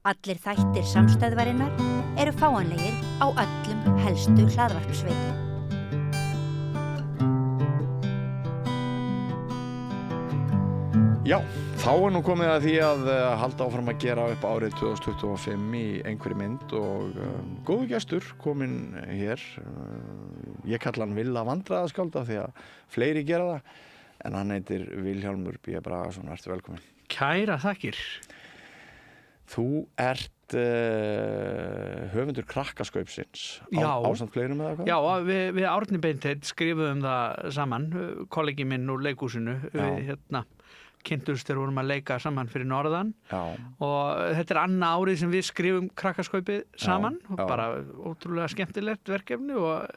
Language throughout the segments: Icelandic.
Allir þættir samstæðvarinnar eru fáanlegir á öllum helstu hlaðvarpsveitum. Já, þá nú komið að því að halda áfram að gera upp árið 2025 í einhverju mynd og góðu gestur kominn hér. Ég kalla hann Villa vandræðaskálda því að fleiri gera það, en hann heitir Vilhjálmur B. Bragason. Ertu velkominn. Kæra þakkir. Þú ert höfundur Krakkaskaupsins ásamt fleirum eða hvað? Já, við Árni Beinteinn skrifuðum það saman, kollegi minn úr leikhúsinu. Við kynntumst þegar vorum að leika saman fyrir norðan. Já. Og þetta er annað árið sem við skrifum Krakkaskaupið saman. Já. Bara ótrúlega skemmtilegt verkefni og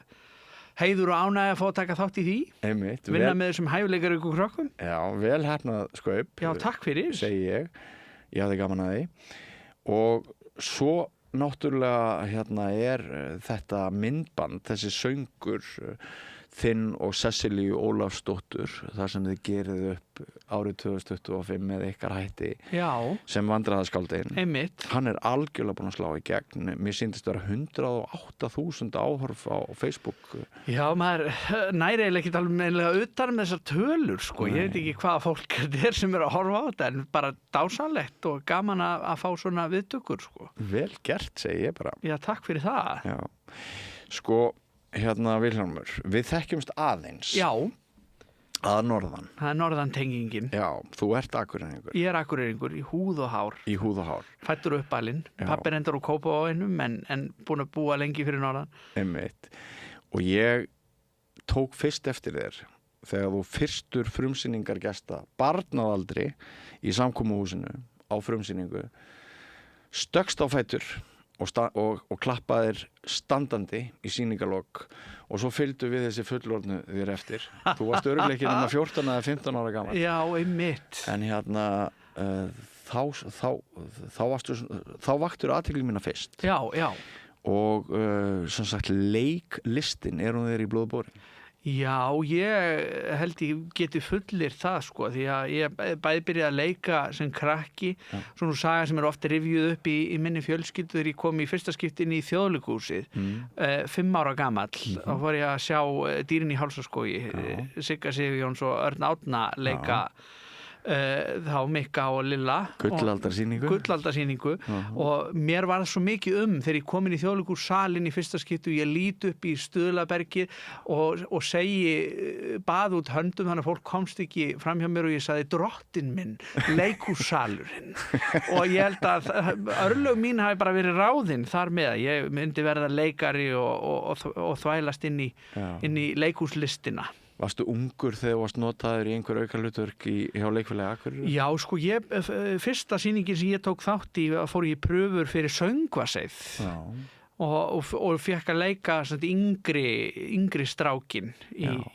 heiður og ánægja að fá að taka þátt í því. Einmitt. Vinna með þessum hæfileikar ykkur krökkum. Já, vel heppnað skaup. Já, takk fyrir. Segi ég. Ég hafði gaman að því. Og svo náttúrulega er þetta myndband, þessi söngur þinn og Sesselíu Ólafsdóttur, þar sem þið gerið upp árið 2025 með ykkar hætti. Já. Sem vandræðaskáldin. Einmitt. Hann er algjörlega búinn að slá í gegn. Mér sýndist vera 108.000 áhorf á Facebook. Já, maður næri eiginlega ekki alveg utan með þessar tölur, sko. Nei. Ég veit ekki hvaða fólk þetta er sem er að horfa á þetta, en bara dásanlegt og gaman að fá svona viðtökur, sko. Vel gert, segi ég bara. Já, takk fyrir það. Já. Sko, Vilhjálmur, við þekkjumst aðeins. Já. Að norðan. Það er norðantengingin. Já, þú ert Akureyringur. Ég er Akureyringur, í húð og hár. Í húð og hár. Fæddur uppalinn. Pabbi reyndar úr Kópavoginum, en búinn að búa lengi fyrir norðan. Einmitt. Og ég tók fyrst eftir þér þegar þú fyrstur frumsýningargesta barnaðaldri í samkomuhúsinu á frumsýningu stökkst á fætur og klappaðir standandi í sýningarlok og svo fylgdu við þessi fullorðnu þér eftir. Þú varst örugglega ekki nema 14 eða 15 ára gamall. Já, einmitt. En þá vaktur athygli mína fyrst. Já, já. Og sem sagt leiklistin, hún þér í blóðborin? Já, ég held ég geti fullir það, sko, því að ég bæði byrjaði að leika sem krakki, svona saga sem er ofta rifjuð upp í minni fjölskyldu þegar ég kom í fyrsta skipti inn í Þjóðleikhúsið, 5 ára gamall, þá fór ég að sjá Dýrin í Hálsaskógi, Sigga Sigurjóns og Örn Árna leika þá Mikka og Lilla gullaldarsýningu og mér var það svo mikið þegar ég kom inn í Þjóðleikhússalinn í fyrsta skipti og ég lít upp í Stuðlabergið og segi bað út höndum þannig að fólk komst ekki fram hjá mér og ég sagði drottinn minn, leikhússalurinn og ég held að örlög mín hafi bara verið ráðinn þar með að ég myndi verða leikari og þvælast inn í leikhúslistina. Varstu ungur þegar þú varst notaður í einhver aukahlutverk hjá leikfélagi Akureyrar? Já, sko, fyrsta sýningin sem ég tók þátt í fór ég í pröfur fyrir söngvaseið og fékk að leika yngri strákin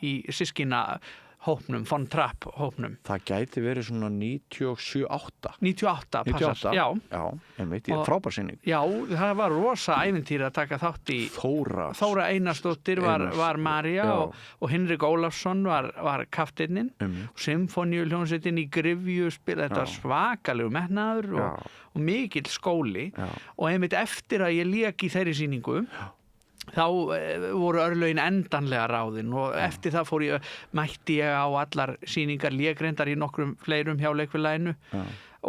í systkina hópnum, von Trapp hópnum. Það gæti verið svona 97-8. 98, passar, já. Já, einmitt, frábær sýning. Já, það var rosa ævintýri að taka þátt í. Þóra Einarsdóttir var María og Hinrik Ólafsson var kafteinninn. Symfóníuhljómsveitin í Gryfju þetta var svakalegur metnaður og mikill skóli. Og einmitt eftir að ég lék í þeirri sýningu þá voru örlögin endanlega ráðin og eftir það mætti ég á allar sýningar, lékrendar í nokkrum fleirum hjá leikfélaginu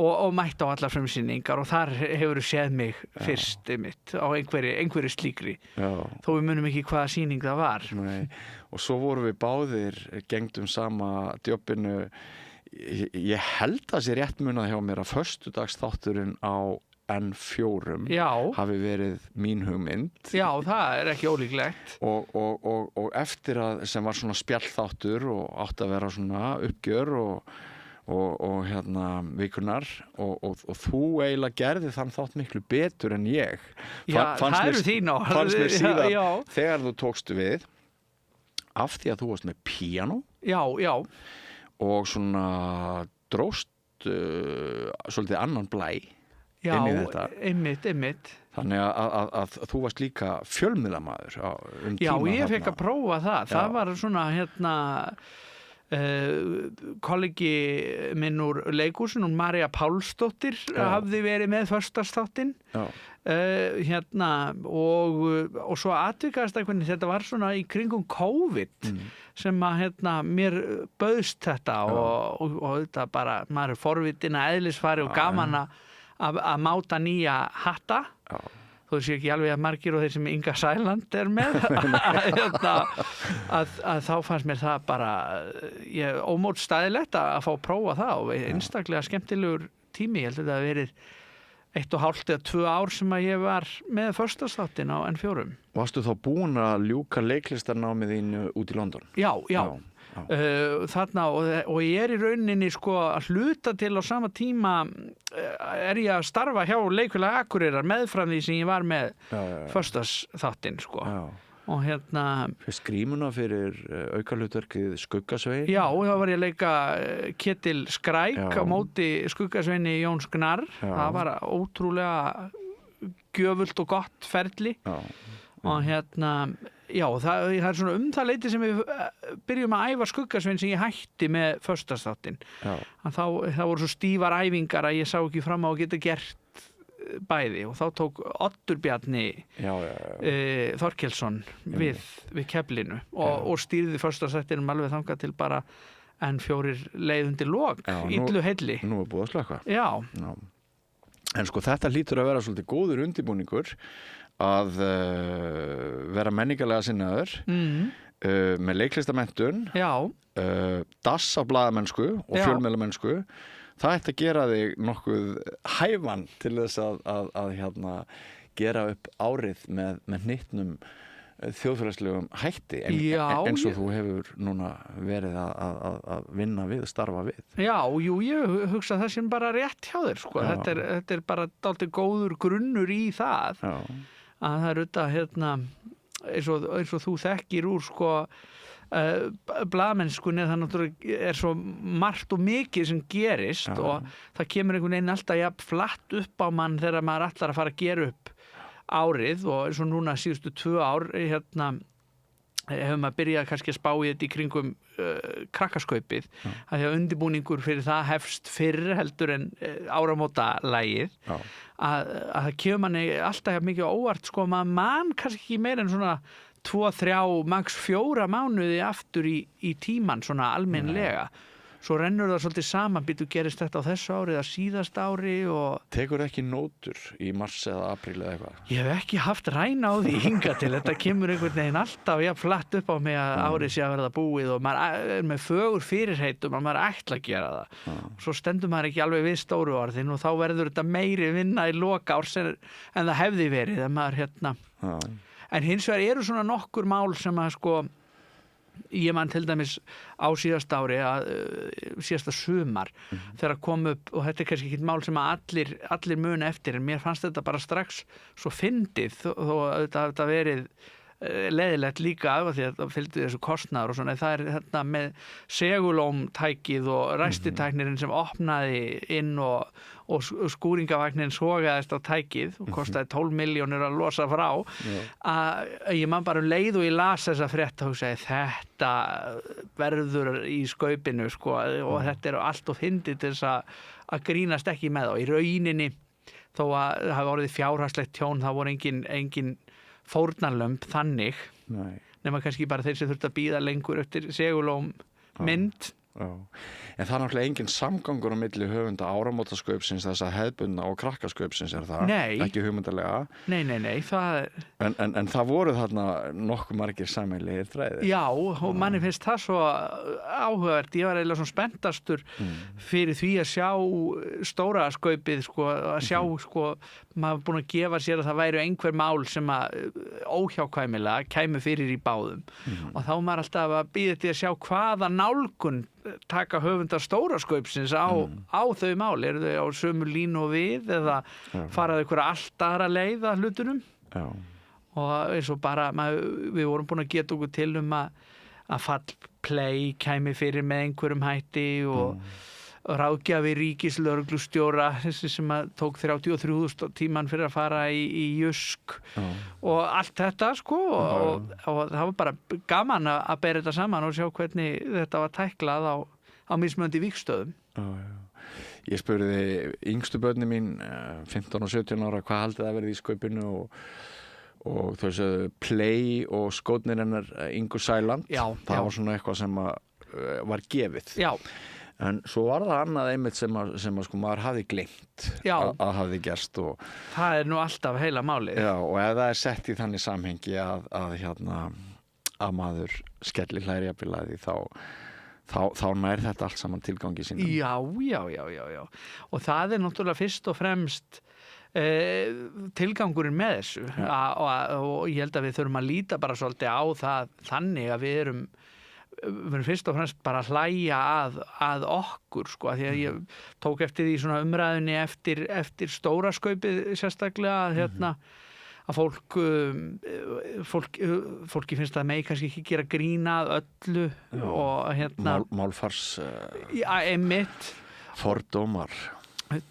og mætti á allar frumsýningar og þar hefur séð mig fyrst mitt á einhverju slíkri þó við munum ekki hvaða sýning það var. Nei. Og svo vorum við báðir gengdum sama djobbinu. Ég held að sé rétt munað hjá mér að föstudagsþátturinn á N4 hafi verið mín hugmynd. Já, það er ekki ólíklegt. Og eftir að sem var svona spjallþáttur og átti að vera svona uppgjör og vikunar og þú eiginlega gerði þann þátt miklu betur en ég. Það eru þín orð. Fannst mér síðan þegar þú tókst við af því að þú varst með píanó. Já. Og svona dróst svolítið annan blæ. Já, einmitt. Þannig að þú varst líka fjölmiðlamaður Já, ég fekk að prófa það. Það var svona kollegi minn úr leikhúsin, hún María Pálsdóttir hafði verið með föstudagsþáttinn og svo atvikaðist hvernig þetta var svona í kringum COVID sem að mér bauðst þetta og þetta bara, maður er forvitin að eðlisfari og gaman að máta nýja hatta þó sé ekki alveg að margir og þeir sem Inga Sæland er með að þá fannst mér það bara ómótstæðilegt að fá að prófa það og einstaklega skemmtilegur tími, ég held að þetta hafi verið 1,5 eða 2 ár sem að ég var með föstudagsþáttinn á N4. Varstu þá búin að ljúka leiklistarnámið þínu út í London? Já. Þarna og ég er í rauninni sko að hluta til á sama tíma er ég að starfa hjá Leikfélag Akureyrar meðfram því sem ég var með föstudagsþáttinn sko. Og Fyrst grímuna fyrir aukahlutverkið Skuggasvein. Já, þá var ég að leika Ketil Skræk á móti Skuggasveini Jóns Gnarr. Það var ótrúlega gjöfult og gott ferli. Og það er svona það leiti sem við byrjum að æfa Skuggasvein sem ég hætti með föstudagsþáttinn. Þá voru svo stífar æfingar að ég sá ekki fram á að geta gert bæði og þá tók Oddur Bjarni Þorkelsson við keflinu og stýrði föstudagsþættinum alveg þangað til bara N4 leið undir lok, illu heilli. Nú er búið að slökkva. Já. En sko þetta hlýtur að vera svolítið góður undirbúningur að vera menningarlega sinnaður með leiklistarmenntun, dass á blaðamennsku og fjölmiðlamennsku. Það ætti að gera þig nokkuð hæfan til þess að gera upp árið með hnittnum þjóðfélagslegum hætti eins og þú hefur núna verið að vinna við, starfa við. Já, ég hugsa það sem bara rétt hjá þér sko. Þetta er bara dálítið góður grunnur í það að það er auðvitað eins og þú þekkir úr sko blaðmennskunni, það náttúrulega er svo margt og mikið sem gerist og það kemur einhvern veginn alltaf jafn flatt upp á mann þegar maður ætlar að fara að gera upp árið og eins og núna síðustu 2 ár hefur maður byrjað kannski að spá í þetta í kringum krakkaskaupið að því að undirbúningur fyrir það hefst fyrr heldur en áramótalagið að það kemur manni alltaf mikið óvart sko, maður man kannski ekki meira en svona 2, 3, max 4 mánuði aftur í tíman svona almennlega. Svo rennur það svolítið saman, býtu gerist þetta á þessu ári eða síðast ári og... Tekur ekki nótur í mars eða apríl eða eitthvað? Ég hef ekki haft ræna á því hingað til, þetta kemur einhvern veginn alltaf flatt upp á mig að árið sé að verða búið og maður er með fögur fyrirheitum að maður ætla að gera það. Svo stendur maður ekki alveg við stóru orðin og þá verður þetta meiri vinna í loka árs en það hefði verið að maður En hins vegar eru svona nokkur mál sem að sko ég man til dæmis á síðasta ári síðasta sumar þegar kom upp og þetta er kannski ekki mál sem að allir muna eftir en mér fannst þetta bara strax svo fyndið þó að þetta verið leiðilegt líka af því að það fylgdi þessu kostnaður og svona það er með segulómtækið og ræstitæknirinn sem opnaði inn og skúringavagnin sogaðist á tækið og kostaði 12 milljónir að losa frá að ég man bara leið og ég las þessa frétt og hugsaði þetta verður í skaupinu sko og þetta er allt og fyndið til þess að grínast ekki með og í rauninni þó að það hafi orðið fjárhagslegt tjón það voru engin fórnarlömb þannig nema kannski bara þeir sem þurft að bíða lengur eftir segulóm mynd En það er náttúrulega engin samgangur á milli höfunda áramótaskaupsins þess að hefðbundna og krakkaskaupsins er það ekki hugmyndarlega Nei, það en það voru þarna nokkuð margir sameiginlegir þræðir Já, og manni finnst það svo áhugavert ég var eiginlega svona spenntastur fyrir því að sjá stóra skaupið sko, að sjá sko, maður búin að gefa sér að það væru einhver mál sem að óhjákvæmilega kæmu fyrir í báðum og þá maður alltaf að bíða til að sjá hvaða nálgun taka höfundar stóra skaupsins á þau mál, eru þau á sömu línu og við eða faraðu ykkur allt aðra leið að hlutunum og eins og bara við vorum búin að geta okkur til að Fall Play kæmi fyrir með einhverjum hætti og ráðgjafi ríkislögreglustjóra sem að tók 33.000 tíman fyrir að fara í Jusk og allt þetta sko og það var bara gaman að bera þetta saman og sjá hvernig þetta var tæklað á mismunandi vígstöðum. Ég spurði yngstu börni mín 15 og 17 ára hvað haldið að verði í skaupinu og þau sögðu Play og skótnir hennar Ingu Sæland. Það var svona eitthvað sem var gefið. Já. En svo var það annað einmitt sem að sko maður hafði gleymt að hafði gerst og það nú alltaf heila málið. Já, og ef það sett í þannig samhengi að maður skellir hlæri jafnvel þá nær þetta allt saman tilgangi sín. Já. Og það náttúrulega fyrst og fremst tilgangurinn með þessu og ég held að við þurfum að líta bara svolítið á það þannig að við erum fyrst og fremst bara að hlæja að okkur sko, því að ég tók eftir því svona umræðunni eftir stóra skaupið sérstaklega að fólki finnst það megi kannski ekki gera grína að öllu og málfars einmitt fordómar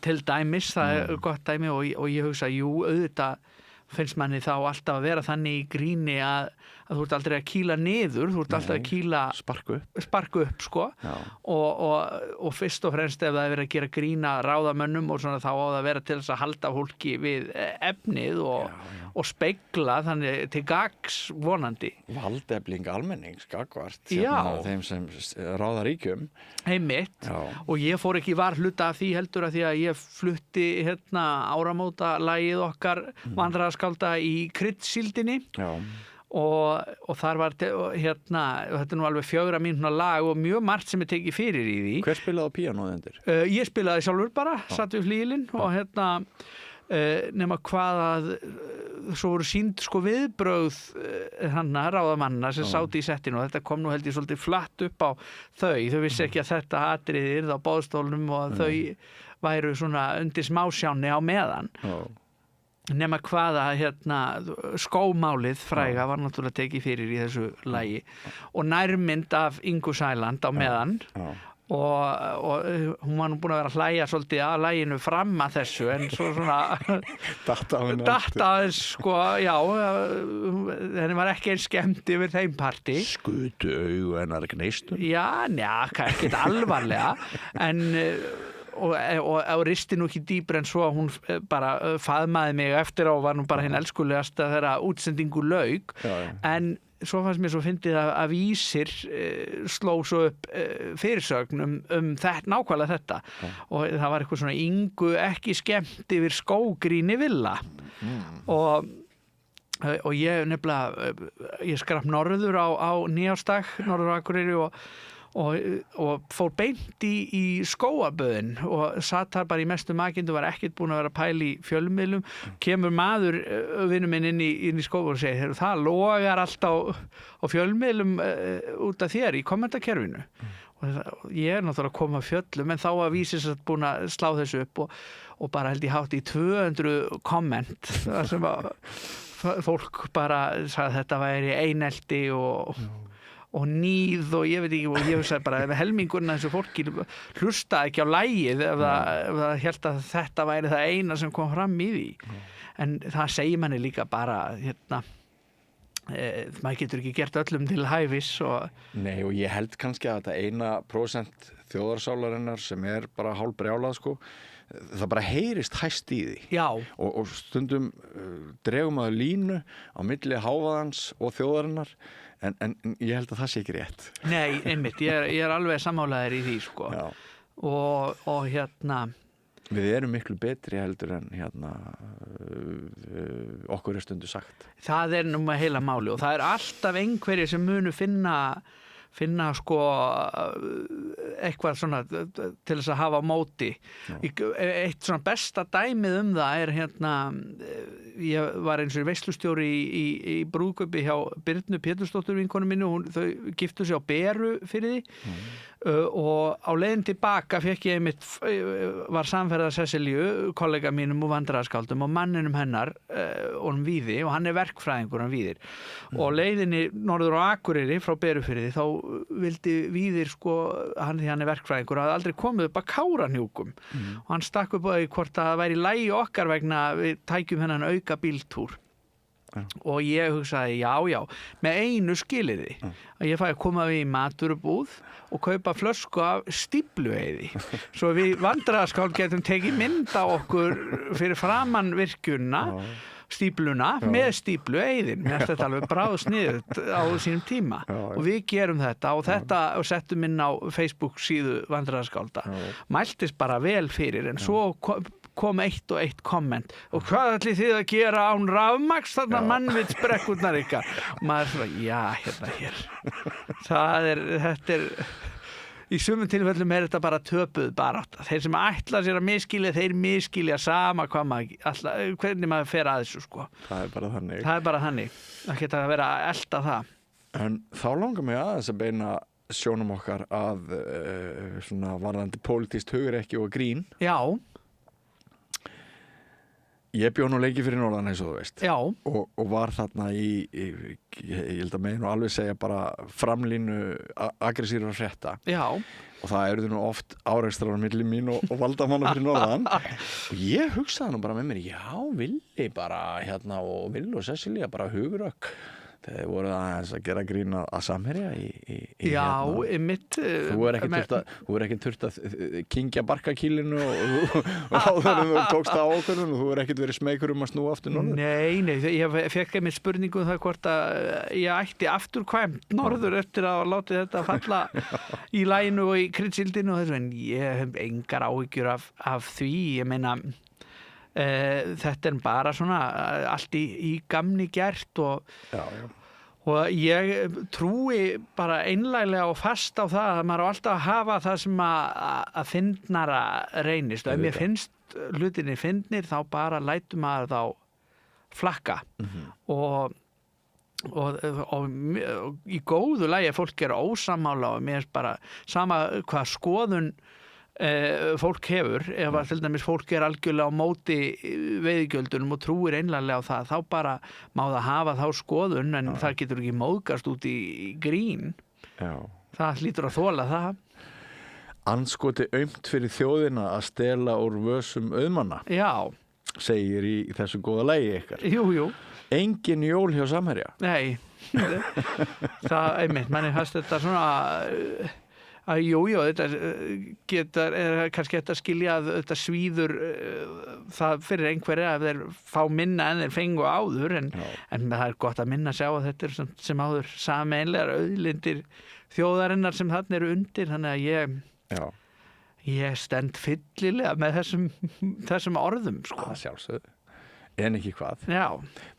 til dæmis, það gott dæmi og ég hugsa, auðvitað finnst manni þá alltaf að vera þannig í gríni að þú ert aldrei að kýla niður, þú ert alltaf að kýla sparku upp sko og fyrst og fremst ef það er verið að gera grína ráðamönnum og svona þá á það að vera til þess að halda fólki við efnið og spegla þannig til gags vonandi. Valdefling almennings gagvart þeim sem ráða ríkjum. Einmitt og ég fór ekki varhluta af því heldur að því að ég flutti áramóta lagið okkar vandræðaskálda í Kryddsíldinni. Og þar var þetta nú alveg 4 mínútna lag og mjög margt sem tekið fyrir í því. Hver spilaði á píanóið undir? Ég spilaði sjálfur bara, satt við flílinn og nema hvað að svo voru sýnd sko viðbrögð ráðamanna sem sátu í settinu og þetta kom nú held ég svolítið flatt upp á þau vissi ekki að þetta atriði yrði á boðstólnum og þau væru svona undir smásjáni á meðan. Nema hvaða skómálið fræga var náttúrulega tekið fyrir í þessu lagi og nærmynd af Ingu Sæland á meðan og hún var nú búin að vera að hlæja svolítið að laginu fram að þessu en svo svona datt aðeins sko, henni var ekki eins skemmt yfir þeim partí. Skutu augu hennar gneistum? Já, ekkert alvarlega en og risti nú ekki dýpri en svo að hún bara faðmaði mig eftir á var nú bara hinn elskulegasta þegar útsendingu lauk en svo fannst mér svo fyndið að Vísir sló svo upp fyrirsögn nákvæmlega þetta og það var eitthvað svona Ingu ekki skemmt yfir skógríni villa og ég nefnilega ég skrapp norður á nýársdag norður á Akureyri og fór beint í skóaböðin og satt þar bara í mestu makindu, var ekkert búin að vera að pæla í fjölmiðlum, kemur maður vinur minn inn í skóa og segir það logar allt á fjölmiðlum út af þér í kommentakerfinu og ég náttúrulega að koma fjöllum en þá að Vísir satt búin að slá þessu upp og bara held ég hátt í 200 komment þar sem að fólk bara sagði að þetta væri einelti og nýð og ég veit ekki og ég hugsaði bara ef helmingurinn af þessu fólki hlusta ekki á lagið ef það hélt að þetta væri það eina sem kom fram í því en það segir manni líka bara maður getur ekki gert öllum til hæfis Nei og ég held kannski að þetta 1% þjóðarsálarinnar sem bara hálfbrjálað sko það bara heyrist hæst í því og stundum dregum að línu á milli hávaðans og þjóðarinnar en ég held að það sé ekki rétt. Nei, einmitt, ég er alveg sammálaður í því sko og Við erum miklu betri heldur en okkur stundu sagt. Það nú með heila máli og það alltaf einhverjir sem munu finna sko eitthvað svona til þess að hafa á móti. Eitt svona besta dæmið það ég var eins og veislustjóri í brúðkaupi hjá Birnu Pétursdóttur vinkonu minni og þau giftu sig á Beru fyrir því og á leiðin tilbaka fekk ég einmitt, var samferða Cecilíu, kollega mínum og vandræðaskáldum og manninum hennar honum Víði og hann verkfræðingur hann Víðir og leiðinni norður á Akureyri frá Berufirði þá vildi Víðir sko, því hann verkfræðingur hafði aldrei komið upp að Kárahnjúkum og hann stakk upp á því hvort að það væri í lagi okkar vegna við tækjum hennan auka bíltúr og ég hugsaði já, með einu skilyrði að ég fæ að koma við í matvörubúð og kaupa flösku af stíflueyði svo við vandræðaskáld getum tekið mynd á okkur fyrir framan virkjunna stífluna með stíflueyðin mér finnst þetta alveg bráðsniðugt á sínum tíma og við gerum þetta og settum inn á Facebook síðu vandræðaskálda mæltist bara vel fyrir en svo kom eitt og eitt komment og hvað ætlið þið að gera án rafmagns þarna mannvitsbrekkurnar ykkar og maður svona, þetta er í sumum tilfellum þetta bara töpuð barátta þeir sem ætla sér að misskilja þeir misskilja sama hvernig maður fer að þessu sko það er bara þannig það geta að vera að elta það en þá langar mig aðeins að beina sjónum okkar að svona varðandi pólitískt hugrekki og grín Ég bjó nú lengi fyrir norðan eins og þú veist og var þarna ég held að meginn og alveg segja bara framlínu aggressífra frétta og það eru nú oft árekstrar á milli mín og valdamanna fyrir norðan og ég hugsaði nú bara með mér Villi bara og Villi og Cecilia bara hugurök þegar voru aðeins að gera grín að samherja í mitt þú er ekki þurft að kyngja barkakýlinu og áður en þú tókst það ákvörðun og þú er ekkert verið smeykur að snúa aftur norður Nei, ég fekk einmitt spurningu það hvort að ég ætti afturkvæmt norður eftir að láti þetta falla í laginu og í kryddsíldinu og þessu en ég hef engar áhyggjur af því, ég meina þetta er bara svona allt í gamni gert og ég trúi bara einlæglega og fast á það að maður á alltaf að hafa það sem að fyndnara reynist og ef mér finnst hlutinni fyndnir þá bara lætur maður þá flakka og í góðu lagi fólk er ósammála og mér er bara sama hvað skoðun fólk hefur ef að til dæmis fólk er algjörlega á móti veiðigjöldunum og trúir einlæglega á það þá bara má það hafa þá skoðun en það getur ekki móðgast út í grín það hlýtur að þola það Andskoti aumt fyrir þjóðina að stela úr vösum auðmanna segir í þessu góða lagi ykkar Jú Engin jól hjá Samherja Nei það einmitt, manni fannst þetta svona Jú, þetta er kannski þetta skilja að þetta svíður það fyrir einhverja ef þeir fá minna en þeir fengu áður en það er gott að minna að sjá að þetta er sem áður sameinlegar auðlindir þjóðarinnar sem þarna eru undir þannig að ég stend fyllilega með þessum orðum sko. Sjálfsögðu en ekki hvað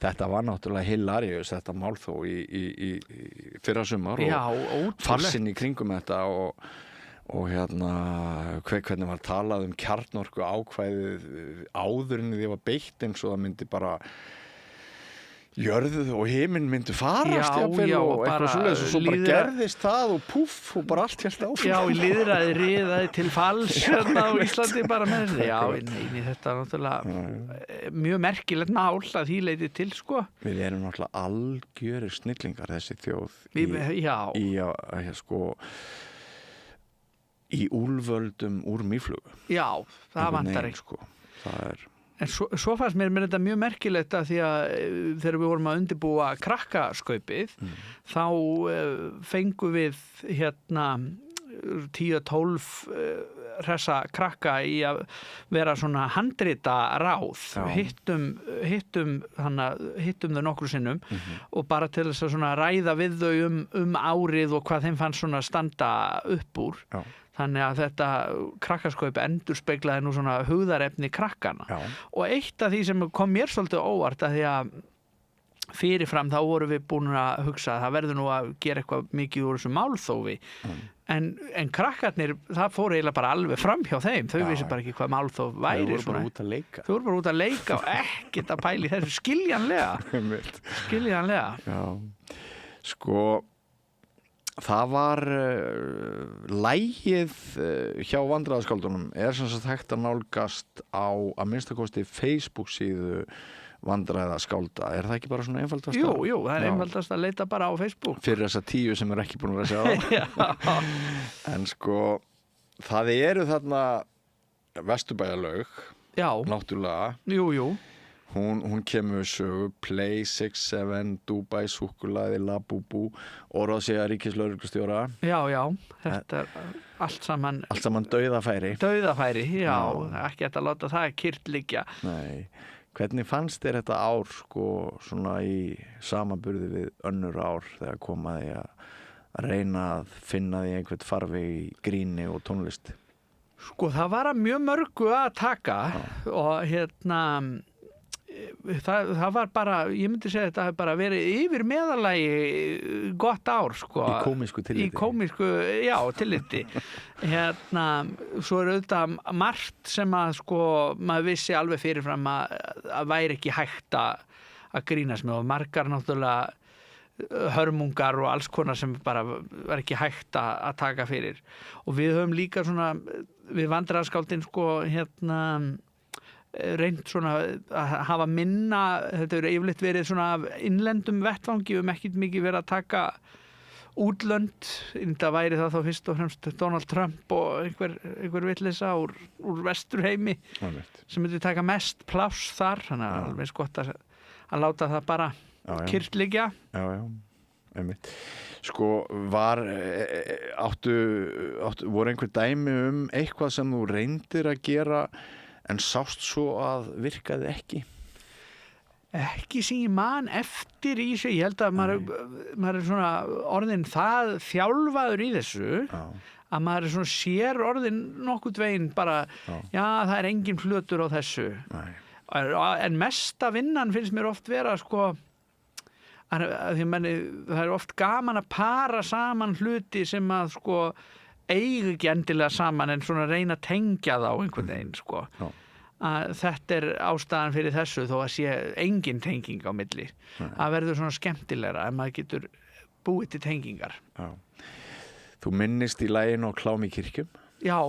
þetta var náttúrulega hilarious þetta mál þó í fyrra sumar og farsinn í kringum þetta og hvernig var talað kjarnorku ákvæðið áður en því var beitt eins og það myndi bara jörðu og himinn myndu farast og eitthvað svoleiðis og svo bara gerðist það og puff og bara allt helt áfram í lýðræði riðaði til falls á Íslandi bara með þetta þetta er náttúrulega mjög merkilegt mál að því leiti til sko Við erum náttúrulega algjörir snillingar þessi þjóð í úlföldum úr mýflugu það vantar ekki sko það er En svo fannst mér þetta mjög merkilegt að því að þegar við vorum að undirbúa krakkaskaupið þá fengum við 10-12 hressa krakka í að vera svona handrita ráð hittum þau nokkru sinnum og bara til þess að svona ræða við þau árið og hvað þeim fannst svona standa upp úr Þannig að þetta krakkaskaup endurspeglaði nú svona hugðarefni krakkana og eitt af því sem kom mér svolítið óvart að því að fyrirfram þá vorum við búin að hugsa að það verður nú að gera eitthvað mikið úr þessu málþófi en krakkarnir, það fór eiginlega bara alveg fram hjá þeim, þau vissi bara ekki hvað málþóf væri. Þau voru bara út að leika. Þau voru bara út að leika og ekkert að pæli þessu skiljanlega. Já, sko það var lagið hjá vandræðaskáldunum sem sagt hægt að nálgast á að minnstakosti Facebook síðu vandræðaskálda. Er það ekki bara svona einfaldast? Jú, það einfaldast að leita bara á Facebook. Fyrir þessa 10 sem ekki búin að sjá það. En sko, það eru þarna Vesturbæjarlaug, náttúrulega. Jú. Hún kemur sögu Play 6-7, Dubai, súkkulaði, Labubu, Óráðsega ríkislögreglustjóra. Já, þetta er allt saman dauðafæri. Dauðafæri, já, ekki að láta það kyrrt liggja. Nei, hvernig fannst þér þetta ár sko svona í samanburði við önnur ár þegar komaði að reyna að finna því einhvern farveg í gríni og tónlist? Sko, það var að mjög mörgu að taka og það var bara, ég myndi segja þetta hefði bara verið yfir meðalagi gott ár sko. Í komísku tilliti. Í komísku, já, tilliti. Svo auðvitað margt sem að sko, maður vissi alveg fyrirfram að væri ekki hægt að grínast með og margar náttúrulega hörmungar og alls konar sem bara var ekki hægt að taka fyrir. Og við höfum líka svona, við vandræðaskáldin sko, reynd svona að hafa minna, þetta hefur yfirleitt verið svona af innlendum vettvangi, við höfum ekkert mikið verið að taka útlönd, það væri það þá fyrst og fremst Donald Trump og einhver vitleysa úr vesturheimi sem myndi taka mest pláss þar, þannig að alveg gott að láta það bara kyrrt liggja. Já, einmitt. Sko, voru einhver dæmi eitthvað sem þú reyndir að gera en sást svo að virkaði ekki? Ekki sem ég man eftir í sig. Ég held að maður er svona orðin það þjálfaður í þessu að maður er svona sér orðin nokkurn veginn bara, já, það er engin flötur á þessu. En mesta vinnan finnst mér oft vera sko, því það er oft gaman að para saman hluti sem að sko eigi ekki endilega saman en svona reyna að tengja þá einhvern veginn sko. Að þetta er ástæðan fyrir þessu þó að sé engin tenging á milli. Það verður svona skemmtilegra ef maður getur búið til tengingar. Já. Þú minnist í laginu á Klám í kirkjum? Já,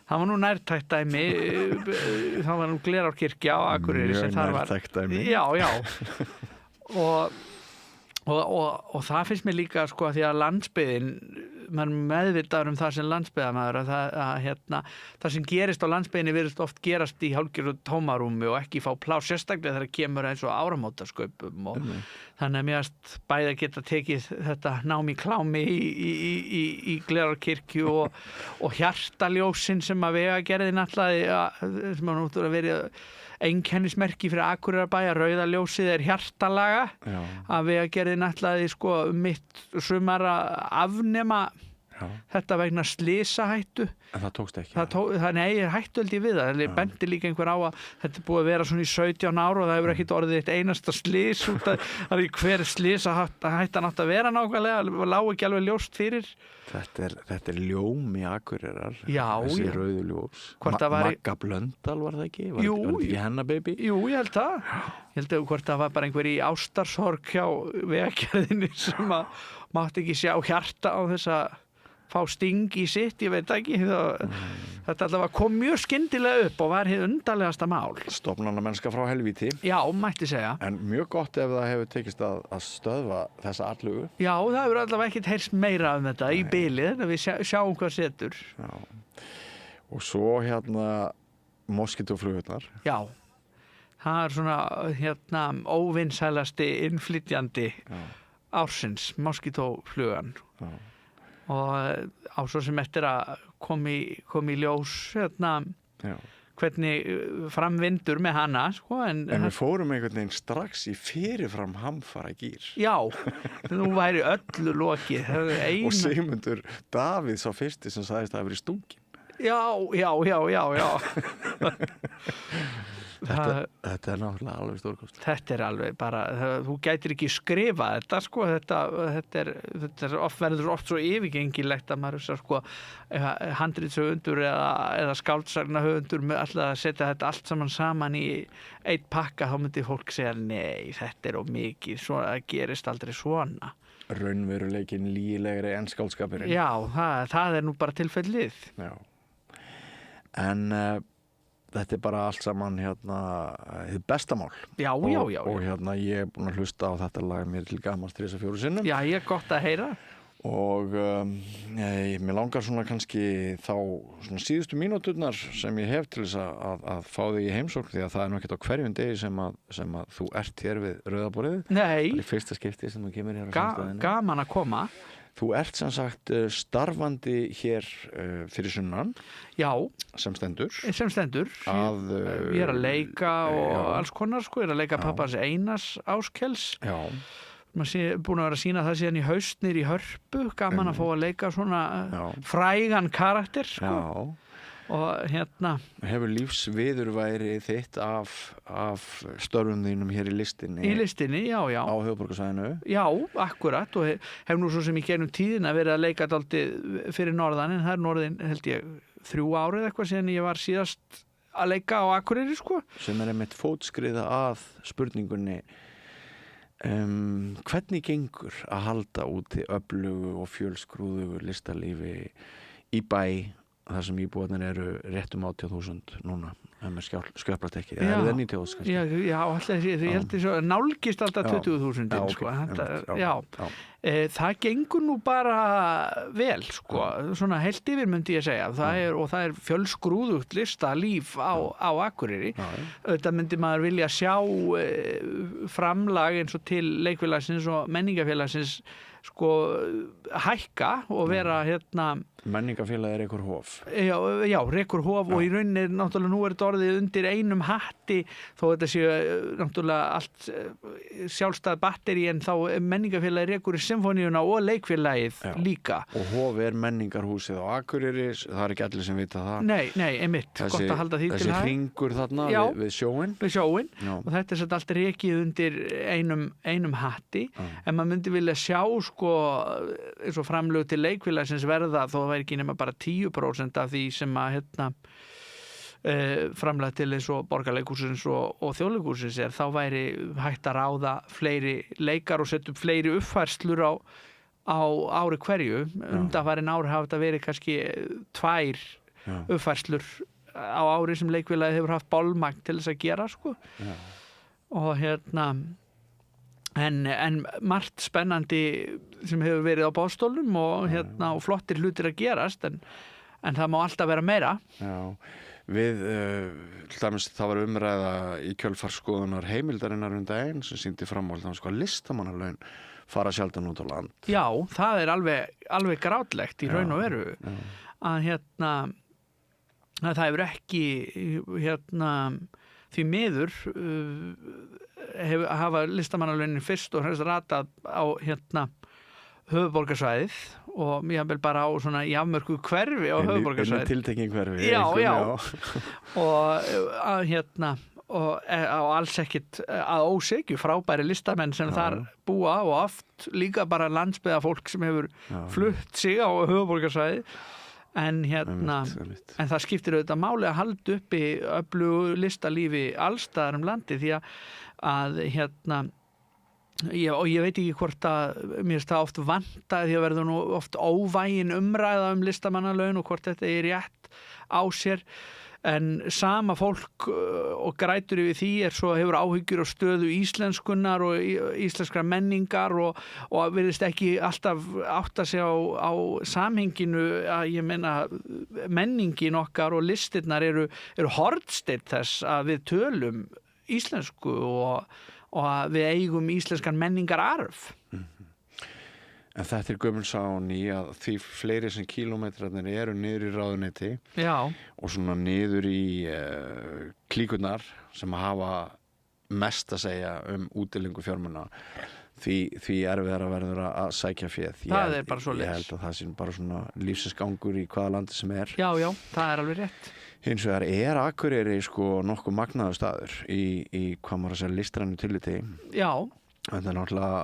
það var nú nærtækt dæmi. Það var nú Glerárkirkja á Akureyri sem þar var. Mjög nærtækt dæmi. Já. Og það finnst mér líka sko því að landsbyggðin, maður meðvitaður það sem landsbyggðamaður að það sem gerist á landsbyggðinni virðist oft gerast í hálfgerðu tómarúmi og ekki fá pláss, sérstaklega þegar kemur eins og áramótaskaupum og þannig að mér bæði að geta tekið þetta nám í klámi í Glerárkirkju og hjartaljósin sem að Vegagerðin ætlaði sem að náttúrulega verið einkennismerki fyrir Akureyrarbæ að rauða ljósið er hjartalaga. Að Vegagerðin ætlaði sko mitt sumar að afnema þetta vegna slysahættu. En það tókst ekki? Nei, ég hættu held ég við það. Það bendi líka einhver á að þetta er búið að vera svona í 17 ár og það hefur ekkert orðið eitt einasta slys út af hver slysahættan átt að vera nákvæmlega, lág ekki alveg ljóst fyrir. Þetta er ljóm í Akureyrar, þessi rauðu ljós. Magga Blöndal var það ekki? Var þetta ekki hennar baby? Jú, ég held það. Ég held að hvort það var bara einhver í ástarsorg hjá Vegagerðinni sem að mátti ekki sjá hjarta á þessa fá sting í sitt, ég veit ekki. Þetta alltaf kom mjög skyndilega upp og var hið undarlegasta mál. Stofnanamennska frá helvíti. Já, mætti segja. En mjög gott ef það hefur tekist að stöðva þessa allugu. Já, það hefur allavega ekkert heyrst meira um þetta í bili, þannig að við sjáum hvað setur. Já. Og svo moskítóflugurnar. Já. Það er svona óvinsælasti innflytjandi ársins, moskítóflugan. Já. Og á svo sem eftir að kom í ljós hvernig framvindur með hana sko, en við fórum einhvern veginn strax í fyrirfram hamfara gír. Já, nú væri öllu lokið. Og Sigmundur Davíðs á fyrsti sem sagðist að það hefur verið stungin. Já. Þetta er náttúrulega alveg stórkost. Þetta er alveg bara, þú gætir ekki skrifa þetta sko, þetta er verður oft svo yfirgengilegt að maður sko handritshöfundur eða skáldsagna-höfundur með alltaf að setja þetta allt saman í eitt pakka, þá myndi fólk segja nei, þetta er of mikið, það gerist aldrei svona. raunveruleikin lígilegri en skáldskapurinn. Já, það nú bara tilfellið. Já. En þetta bara allt saman hið bestamál. Já. Og ég búin að hlusta á þetta lag mér til gamans 3-4 sinnum. Já, ég gott að heyra. Og mér langar svona kannski þá svona síðustu mínúturnar sem ég hef til þess að fá þig í heimsókn, því að það nú ekkert á hverjum degi sem að þú ert hér við Rauðaborðið. Nei. Það fyrsta skipti sem þú kemur hér á samstæðinu. Gaman að koma. Þú ert sem sagt starfandi hér fyrir sunnan. Já. Sem stendur. Ég að leika og alls konar, sko. Ég að leika pappans Einars Áskels. Já. Maður búin að vera að sýna það síðan í haust niður í Hörpu, gaman að fá að leika svona frægan karakter, sko. Já. Og Hefur lífsviðurværi þitt af störfum þínum hér í listinni? Í listinni, já. Á höfuðborgarsvæðinu? Já, akkurat, og hef nú svo sem í gegnum tíðina verið að leika dálítið fyrir norðan, en það norðin, held ég, 3 árið eitthvað síðan ég var síðast að leika á Akureyri, sko. Sem einmitt fótskriða að spurningunni, hvernig gengur að halda úti öflugu og fjölskrúðugu listalífi í bæ þar sem íbúarnir eru réttum 80.000 núna með skjöplatekki, eða er það 90.000 kannski? Já, alltaf, ég held þess að nálgist alltaf 20.000, sko. Það gengur nú bara vel, sko, svona heilt yfir myndi ég segja, það er fjölskrúðugt listalíf á Akureyri. Auðvitað myndi maður vilja sjá framlag eins og til leikfélagsins og menningafélagsins, sko, hækka og vera Menningafélagið Rekurhof. Já, Rekurhof, og í rauninni náttúrulega nú þetta orðið undir einum hatti, þó þetta séu náttúrulega allt sjálfstæð batteri, en þá menningafélagið Rekur Sinfoníuna og leikfélagið líka. Og Hof menningarhúsið á Akureyri, það er ekki allir sem vita það. Nei, einmitt, gott að halda því til það. Þessi hringur þarna við sjóin. Við sjóin, og þetta er satt allt rekið undir einum hatti, en maður myndi vilja sjá, sko, eins og framlög til leikfélagsins verða, þó það væri ekki nema bara 10% af því sem að framlag til eins og Borgarleikhússins og Þjóðleikhússins þá væri hægt að ráða fleiri leikar og setja upp fleiri uppfærslur á ári hverju. Undanfarin ár hafa þetta verið kannski 2 uppfærslur á ári sem leikfélagið hefur haft bolmagn til þess að gera, sko. Og en margt spennandi sem hefur verið á boðstólnum og flottir hlutir að gerast, en það má alltaf vera meira. Já, við það var umræða í kjölfarskoðunar heimildarinnar daginn sem sýndi fram á sko listamannalaun fara sjaldan út á land. Já, það er alveg grátlegt í raun og veru að það hefur ekki því miður hafa listamannalaunin fyrst og fremst ratað á höfuðborgarsvæðið og ég vil bara á svona jafnmörku hverfi á höfuðborgarsvæðið. Tiltekin hverfi. Já. Og alls ekkit að ósekju frábæri listamenn sem þar búa og oft líka bara landsbyggðarfólk sem hefur flutt sig á höfuðborgarsvæðið. En en það skiptir auðvitað máli að halda uppi öflugu listalífi allstaðar landi, því að og ég veit ekki hvort að mér finnst það oft vanta, því að verður nú oft óvægin umræða listamannalaun og hvort þetta er rétt á sér, en sama fólk og grætur yfir því hefur áhyggjur á stöðu íslenskunnar og íslenskra menningar og virðist ekki alltaf átta sig á samhenginu að ég meina menningin okkar og listirnar eru hornsteinn þess að við tölum íslensku og að við eigum íslenskan menningararf. En þetta er gömul saga ný að því fleiri sem kílómetrarnir eru niður í ráðuneyti og svona niður í klíkurnar sem hafa mest að segja útilengu fjármuna, því erfiðara verður að sækja féð. Það er bara svo ég held að það sé bara svona lífsins gangur í hvaða landi sem er. Já, það er alveg rétt. Hins vegar er Akureyri sko nokkuð magnaður staður í hvað maður að segja listrænu tilliti. Já. Það er náttúrulega,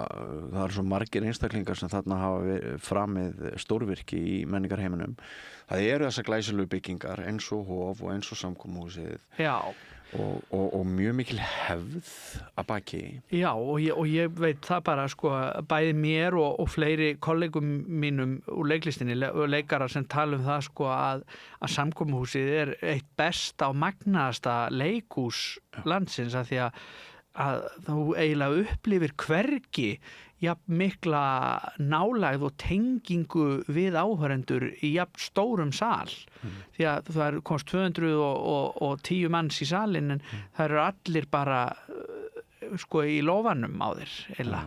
það eru svo margir einstaklingar sem þarna hafa framið stórvirki í menningarheiminum. Það eru þessar glæsilegu byggingar eins og Hof og eins og samkomuhúsið. Já. og mjög mikil hefð að baki. Já, og ég veit það bara sko, bæði mér og fleiri kollegum mínum úr leiklistinni og leikarar sem tala um það sko, að samkomuhúsið eitt besta og magnaðasta leikhús landsins, af því að þú eiginlega upplifir hvergi jafn mikla nálægð og tengingu við áhörendur í jafn stórum sal. Því að það komst 210 manns í salinn, en það eru allir bara sko í lófanum á þér eiginlega.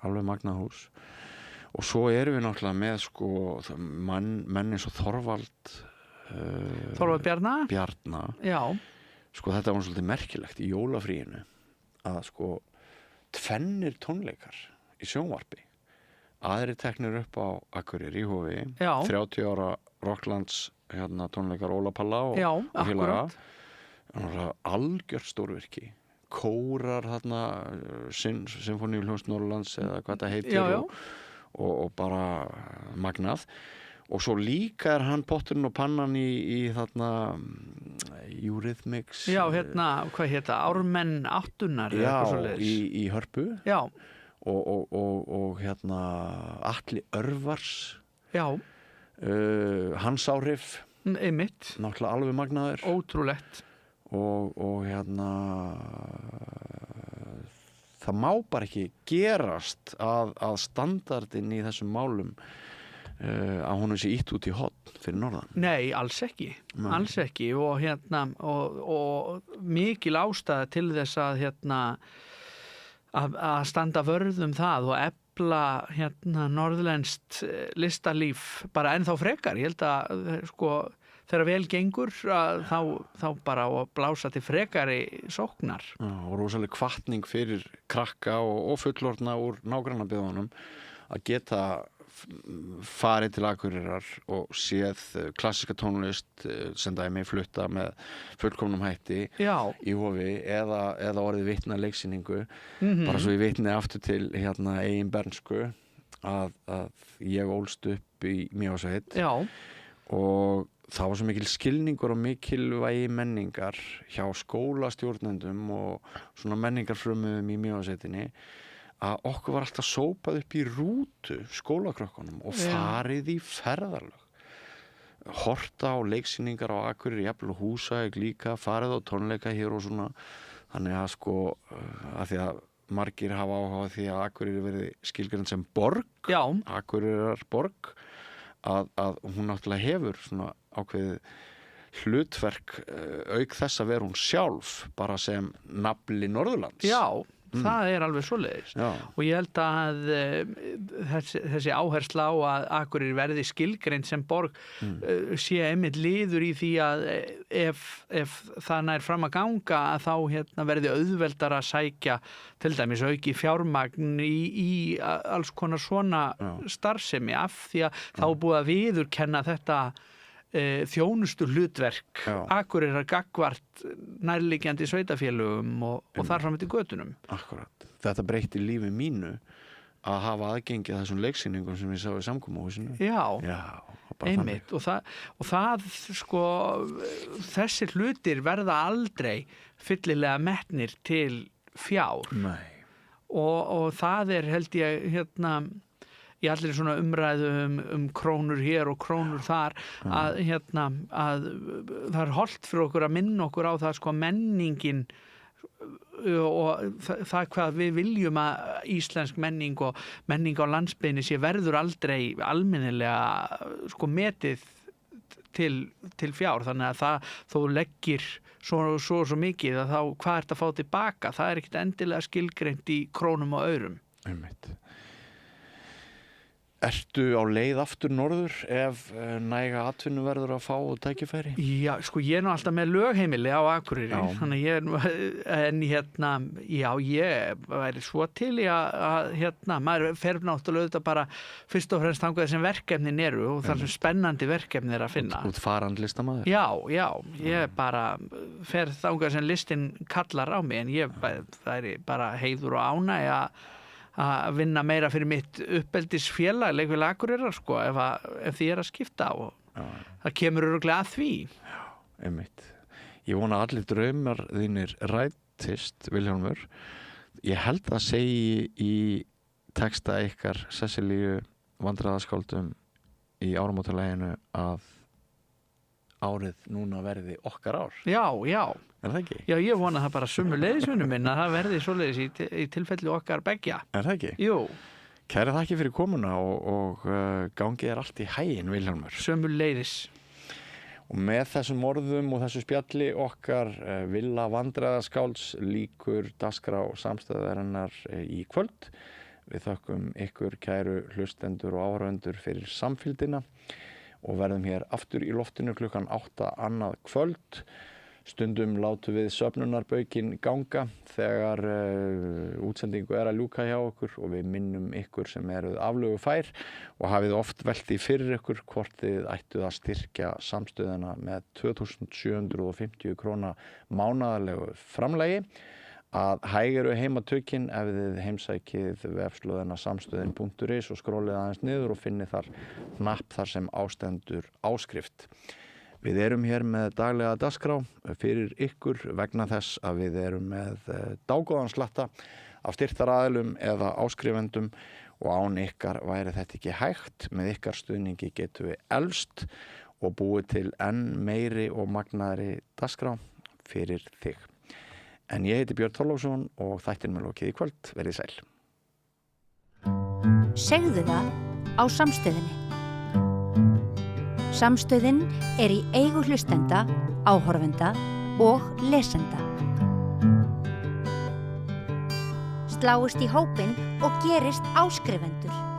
Alveg magnað hús. Og svo erum við náttúrulega með sko menn eins og Þorvald Bjarna. Já. Sko þetta var svolítið merkilegt í jólafríinu að sko tvennir tónleikar í sjónvarpi. Aðrir teknir upp á Akureyri í Hofi, 30 ára Rocklands tónleikar Óla Palla og félaga. Algjört stórvirki. Kórar þarna, Sinfoníuhljómsveit Norðurlands eða hvað það heitir og bara magnað. Og svo líka hann potturinn og pannan í þarna Eurythmics. Já, hvað hétta, Ármenn áttunar. Já, í Hörpu. Já. Og Atli Örvars. Já. Hans áhrif. Einmitt. Náttúrulega alveg magnaður. Ótrúlegt. Og það má bara ekki gerast að standardinn í þessum málum að hún sé ítt út í horn fyrir norðan. Nei, alls ekki. Alls ekki og og mikil ástæða til þess að að standa vörð það og efla norðlenskt listalíf bara ennþá frekar. Ég held að sko þegar vel gengur þá bara að blása til frekari sóknar. Og rosaleg hvatning fyrir krakka og fullorðna úr nágrannabyggðunum að geta farið til Akureyrar og séð klassíska tónlist sem dæmi flutta með fullkomnum hætti í Hofi eða orðið vitna leiksýningu. Bara svo ég vitni aftur til eigin bernsku að ég ólst upp í Mývatnssveit og það var svo mikil skilningur og mikilvægi menningar hjá skólastjórnendum og svona menningarfrömuðum í Mývatnssveitinni að okkur var alltaf sópað upp í rútu skólakrökkunum og farið í ferðalög. Horta á leiksýningar á Akureyri, jafnvel Húsavík líka, farið á tónleika hér og svona. Þannig að sko, að því að margir hafa áhuga því að Akureyri verði skilgreind sem borg, Akureyrar borg, að hún náttúrulega hefur svona ákveðið hlutverk auk þess að vera hún sjálf bara sem nafli Norðurlands. Já. Það alveg svoleiðis og ég held að þessi áhersla á að Akureyri verði skilgreind sem borg sé einmitt liður í því að ef það nær fram að ganga að þá verði auðveldar að sækja til dæmis auki fjármagn í alls konar svona starfsemi af því að þá búið að viðurkenna þetta þjónustu hlutverk Akureyrar gagnvart nærliggjandi sveitafélögum og þar fram eftir götunum. Akkurat. Þetta breytti lífi mínu að hafa aðgengið þessum leiksýningum sem ég sá í samkomuhúsinu. Já, einmitt. Og það sko, þessir hlutir verða aldrei fyllilega metnir til fjár. Nei. Og það held ég í allir svona umræðu krónur hér og krónur þar að það hollt fyrir okkur að minna okkur á það sko menningin og það hvað við viljum að íslensk menning og menning á landsbyggðinni sé verður aldrei almennilega sko metið til fjár, þannig að það þó leggir svo mikið að þá hvað ert að fá tilbaka, það ekkert endilega skilgreint í krónum og aurum. Einmitt. Ertu á leið aftur norður ef næga atvinnu verður að fá og tækifæri? Já, sko ég nú alltaf með lögheimili á Akureyri, þannig ég ég væri svo til í að maður fer náttúrulega auðvitað bara fyrst og fremst þangað sem verkefnin eru og þar sem spennandi verkefni að finna. Út farandlistamaður? Já, ég bara fer þangað sem listin kallar á mig en það er bara heiður og ánægja að vinna meira fyrir mitt uppeldisfélag leikfélag Akureyrar sko ef því að skipta og það kemur örugglega að því. Já, einmitt. Ég vona að allir draumar þínir rætist, Vilhjálmur. Ég held að segi í texta ykkar Sesselíu vandræðaskáldum í áramótaleginu að árið núna verði okkar ár. Já, já. Er það ekki? Já, ég vona það bara sömuleiðisvinnu minn að það verði svoleiðis í tilfelli okkar beggja. Er það ekki? Jú, Kæra þakki fyrir komuna og gangið allt í haginn, Vilhjálmur. sömuleiðis. Og með þessum orðum og þessu spjalli okkar Villa vandræðaskálds lýkur dagskrá samstæðarinnar í kvöld. Við þökkum ykkur kæru hlustendur og áhorfendur fyrir samfylgdina og verðum hér aftur í loftinu klukkan 8 annað kvöld. Stundum látum við söfnunarbaukinn ganga þegar útsendingu að ljúka hjá okkur og við minnum ykkur sem eruð aflögu fær og hafið oft velt því fyrir ykkur hvort þið ættuð að styrkja samstöðuna með 2.750 króna mánaðarlegu framlagi. Að hægiru heimatökin ef þið heimsækið vefslóðina samstöðin.is og skrollið aðeins niður og finnið þar hnapp þar sem ástendur áskrift. Við erum hér með daglega dagskrá fyrir ykkur vegna þess að við erum með dágóðan slatta af styrktaraðilum eða áskrifendum og án ykkar væri þetta ekki hægt. Með ykkar stuðningi getum við elst og búið til enn meiri og magnaðri dagskrá fyrir þig. En ég heiti Björn Þorláksson og þættin með lokið í kvöld. Verið sæl. Segðu það á Samstöðinni. Samstöðin er í eigu hlustenda, áhorfenda og lesenda. Sláist í hópinn og gerist áskrifendur.